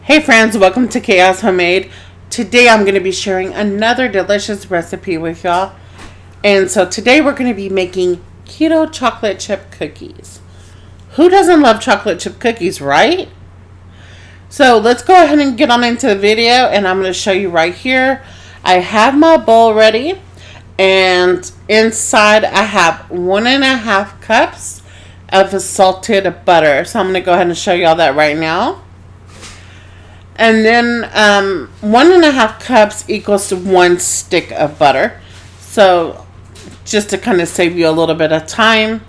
Hey friends, welcome to Chaos Homemade. Today I'm going to be sharing another delicious recipe with y'all. And so today we're going to be making keto chocolate chip cookies. Who doesn't love chocolate chip cookies, right? So let's go ahead and get on into the video, and I'm going to show you right here. I have my bowl ready, and inside I have 1.5 cups of salted butter. So I'm going to go ahead and show y'all that right now. And then 1.5 cups equals to 1 stick of butter. So just to kind of save you a little bit of time.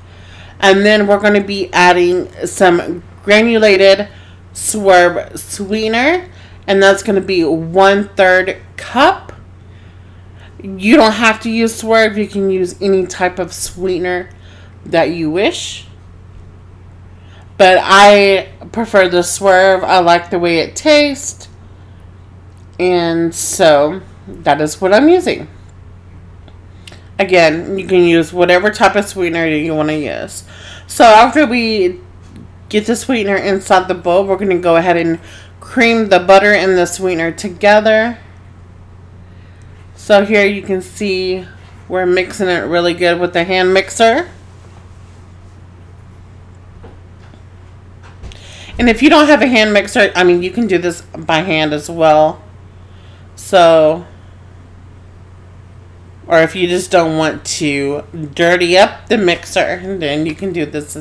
And then we're going to be adding some granulated swerve sweetener. And that's going to be 1/3 cup. You don't have to use swerve. You can use any type of sweetener that you wish. But I prefer the swerve. I like the way it tastes. And so that is what I'm using. Again, you can use whatever type of sweetener you want to use. So after we get the sweetener inside the bowl, we're going to go ahead and cream the butter and the sweetener together. So here you can see we're mixing it really good with the hand mixer. And if you don't have a hand mixer, you can do this by hand as well. So, or if you just don't want to dirty up the mixer, then you can do this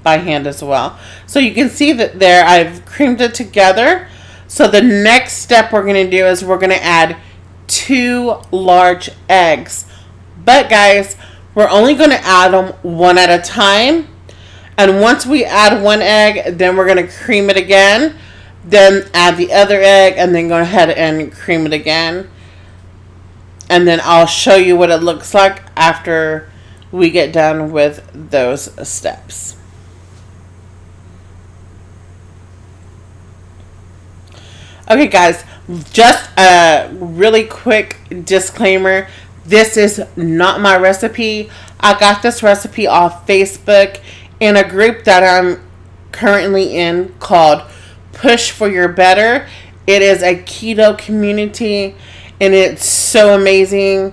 by hand as well. So you can see that there I've creamed it together. So the next step we're going to do is we're going to add 2 large eggs. But guys, we're only going to add them one at a time. And once we add 1 egg, then we're going to cream it again. Then add the other egg, and then go ahead and cream it again. And then I'll show you what it looks like after we get done with those steps. Okay guys, just a really quick disclaimer. This is not my recipe. I got this recipe off Facebook in a group that I'm currently in called Push for Your Better. It is a keto community, and it's so amazing.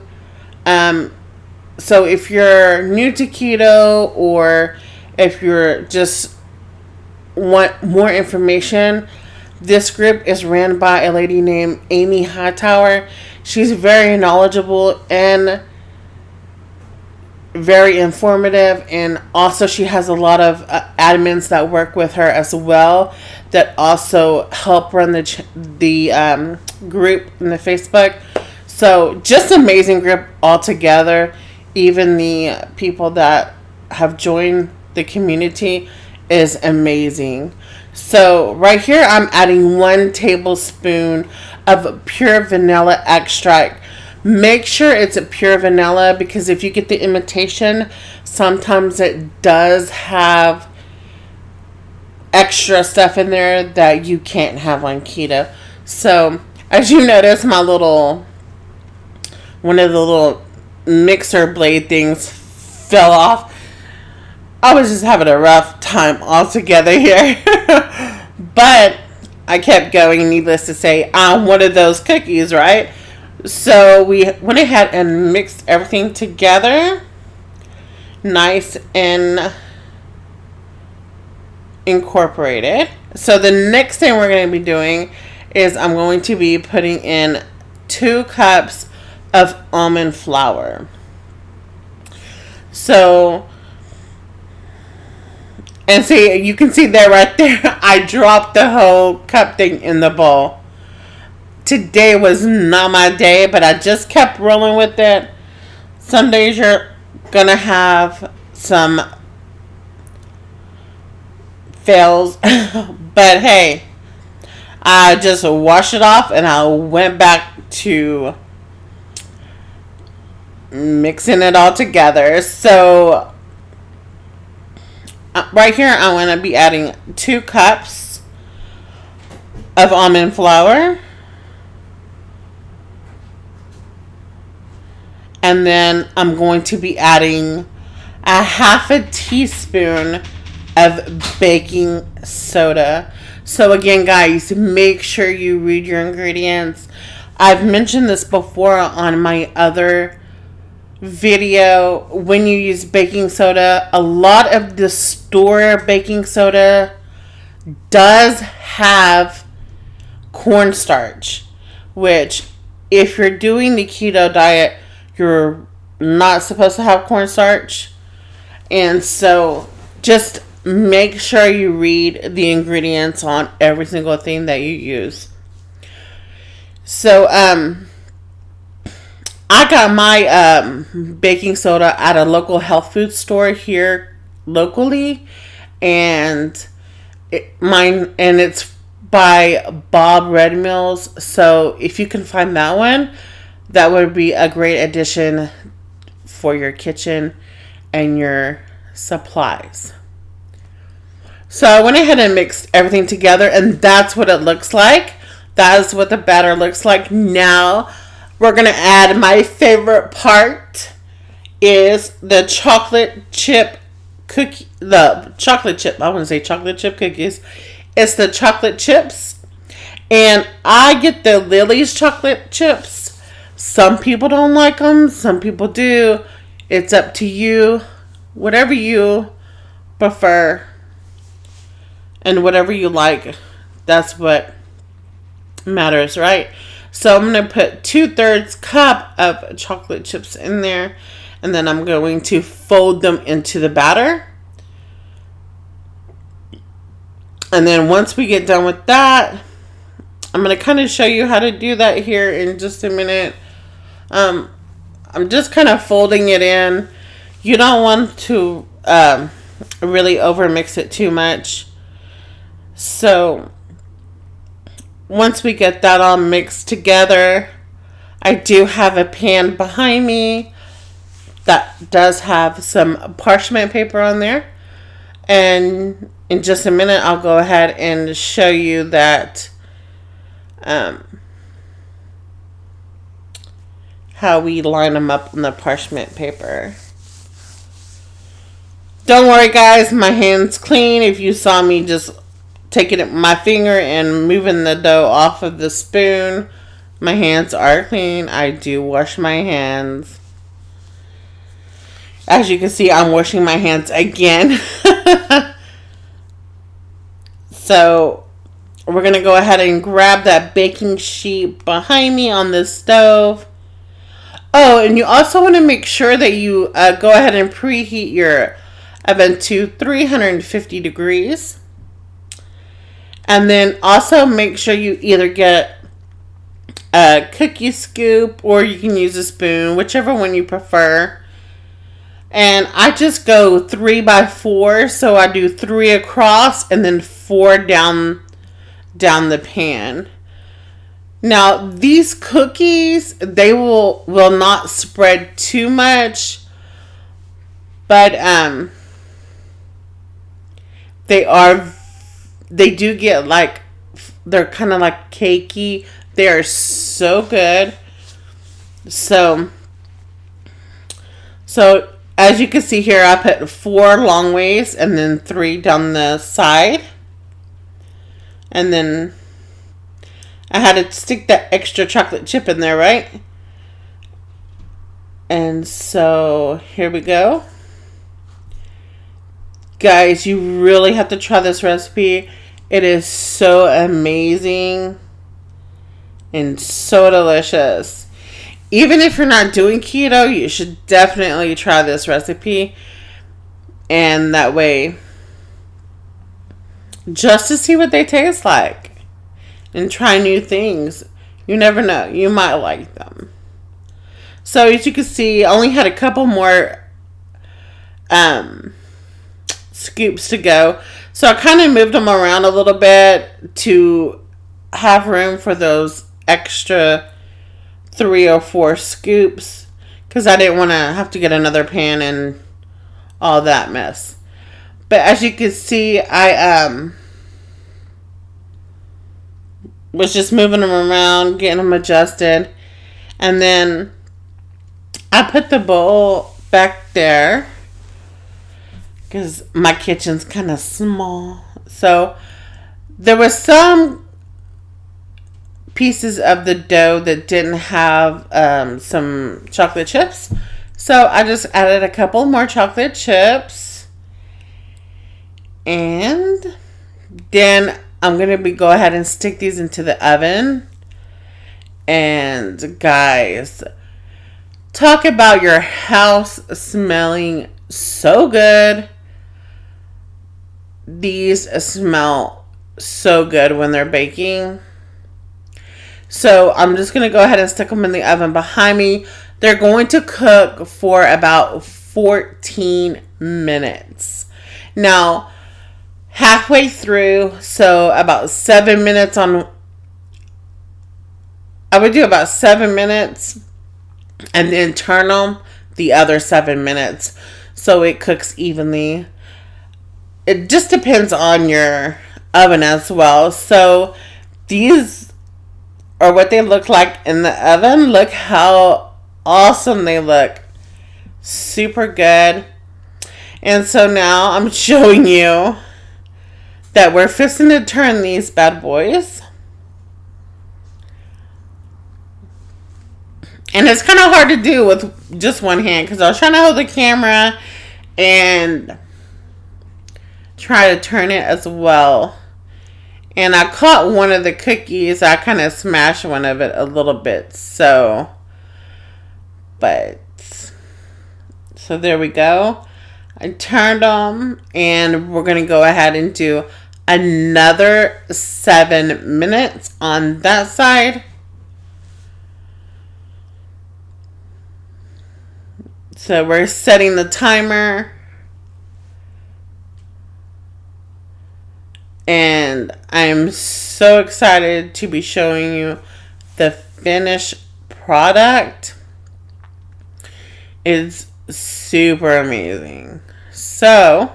So if you're new to keto, or if you're just want more information, this group is ran by a lady named Amy Hightower. She's very knowledgeable and very informative, and also she has a lot of admins that work with her as well that also help run the group in the Facebook. So just amazing group altogether. Even the people that have joined the community is amazing. So right here I'm adding 1 tablespoon of pure vanilla extract. Make sure it's a pure vanilla, because if you get the imitation, sometimes it does have extra stuff in there that you can't have on keto. So as you notice, one of the little mixer blade things fell off. I was just having a rough time altogether here. But I kept going, needless to say. I'm one of those cookies, right? So we went ahead and mixed everything together nice and incorporated. So the next thing we're going to be doing is I'm going to be putting in 2 cups of almond flour. So, and see, you can see there right there, I dropped the whole cup thing in the bowl. Today was not my day, but I just kept rolling with it. Some days you're gonna have some fails, but hey, I just washed it off and I went back to mixing it all together. So right here I'm going to be adding 2 cups of almond flour. And then I'm going to be adding a 1/2 teaspoon of baking soda. So again, guys, make sure you read your ingredients. I've mentioned this before on my other video. When you use baking soda, a lot of the store baking soda does have cornstarch, which if you're doing the keto diet, you're not supposed to have cornstarch. And so just make sure you read the ingredients on every single thing that you use. So I got my baking soda at a local health food store here locally, and it's by Bob Red Mills. So if you can find that one, that would be a great addition for your kitchen and your supplies. So I went ahead and mixed everything together, and that's what it looks like. That is what the batter looks like. Now we're going to add my favorite part, is the chocolate chip cookie. The chocolate chip, I want to say chocolate chip cookies. It's the chocolate chips. And I get the Lily's chocolate chips. Some people don't like them. Some people do. It's up to you. Whatever you prefer and whatever you like, that's what matters, right? So I'm going to put 2/3 cup of chocolate chips in there, and then I'm going to fold them into the batter. And then once we get done with that, I'm going to kind of show you how to do that here in just a minute. I'm just kind of folding it in. You don't want to really overmix it too much. So once we get that all mixed together, I do have a pan behind me that does have some parchment paper on there. And in just a minute, I'll go ahead and show you that how we line them up on the parchment paper. Don't worry, guys, my hand's clean. If you saw me just taking my finger and moving the dough off of the spoon, my hands are clean. I do wash my hands. As you can see, I'm washing my hands again. So we're going to go ahead and grab that baking sheet behind me on the stove. Oh, and you also want to make sure that you go ahead and preheat your oven to 350 degrees. And then also make sure you either get a cookie scoop or you can use a spoon, whichever one you prefer. And I just go 3x4, so I do 3 across and then 4 down the pan. Now these cookies, they will not spread too much, but they do get like, they're kind of like cakey. They are so good. So as you can see here, I put 4 long ways and then 3 down the side. And then I had to stick that extra chocolate chip in there, right? And so here we go. Guys, you really have to try this recipe. It is so amazing and so delicious. Even if you're not doing keto, you should definitely try this recipe. And that way, just to see what they taste like and try new things. You never know, you might like them. So as you can see, I only had a couple more scoops to go. So I kind of moved them around a little bit to have room for those extra 3 or 4 scoops, because I didn't want to have to get another pan and all that mess. But as you can see, I was just moving them around, getting them adjusted, and then I put the bowl back there because my kitchen's kind of small. So There was some pieces of the dough that didn't have some chocolate chips. So I just added a couple more chocolate chips. And then I'm going to go ahead and stick these into the oven. And guys, talk about your house smelling so good. These smell so good when they're baking. So I'm just going to go ahead and stick them in the oven behind me. They're going to cook for about 14 minutes. Now, halfway through, so about 7 minutes on, I would do about 7 minutes and then turn them the other 7 minutes so it cooks evenly. It just depends on your oven as well. So these are what they look like in the oven. Look how awesome they look. Super good. And so now I'm showing you that we're fixing to turn these bad boys. And it's kind of hard to do with just one hand because I was trying to hold the camera and try to turn it as well. And I caught one of the cookies. I kind of smashed one of it a little bit. So there we go. I turned them and we're going to go ahead and do another 7 minutes on that side. So we're setting the timer. And I'm so excited to be showing you the finished product. It's super amazing. So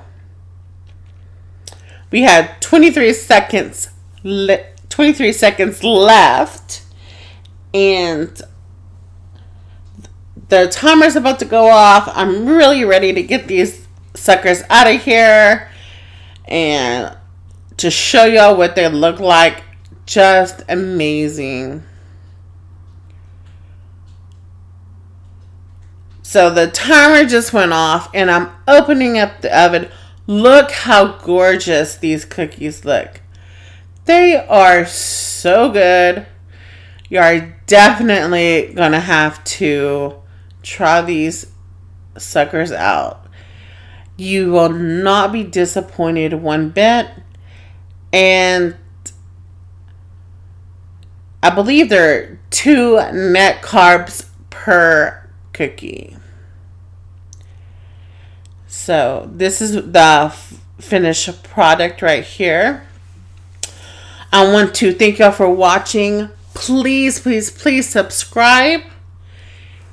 we had 23 seconds left, and the timer's about to go off. I'm really ready to get these suckers out of here and to show y'all what they look like. Just amazing. So the timer just went off and I'm opening up the oven. Look how gorgeous these cookies look. They are so good. You are definitely gonna have to try these suckers out. You will not be disappointed one bit. And I believe there are 2 net carbs per cookie. So this is the finished product right here. I want to thank y'all for watching. Please, please, please subscribe.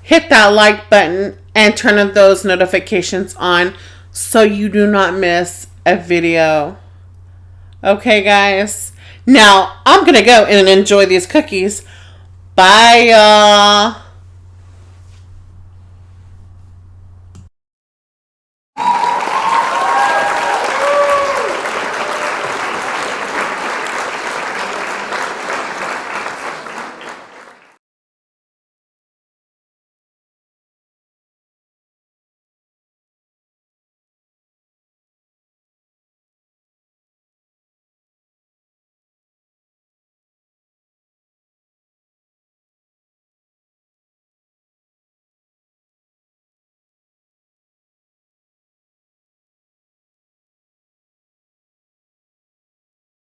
Hit that like button and turn on those notifications on so you do not miss a video. Okay, guys. Now, I'm going to go and enjoy these cookies. Bye, y'all.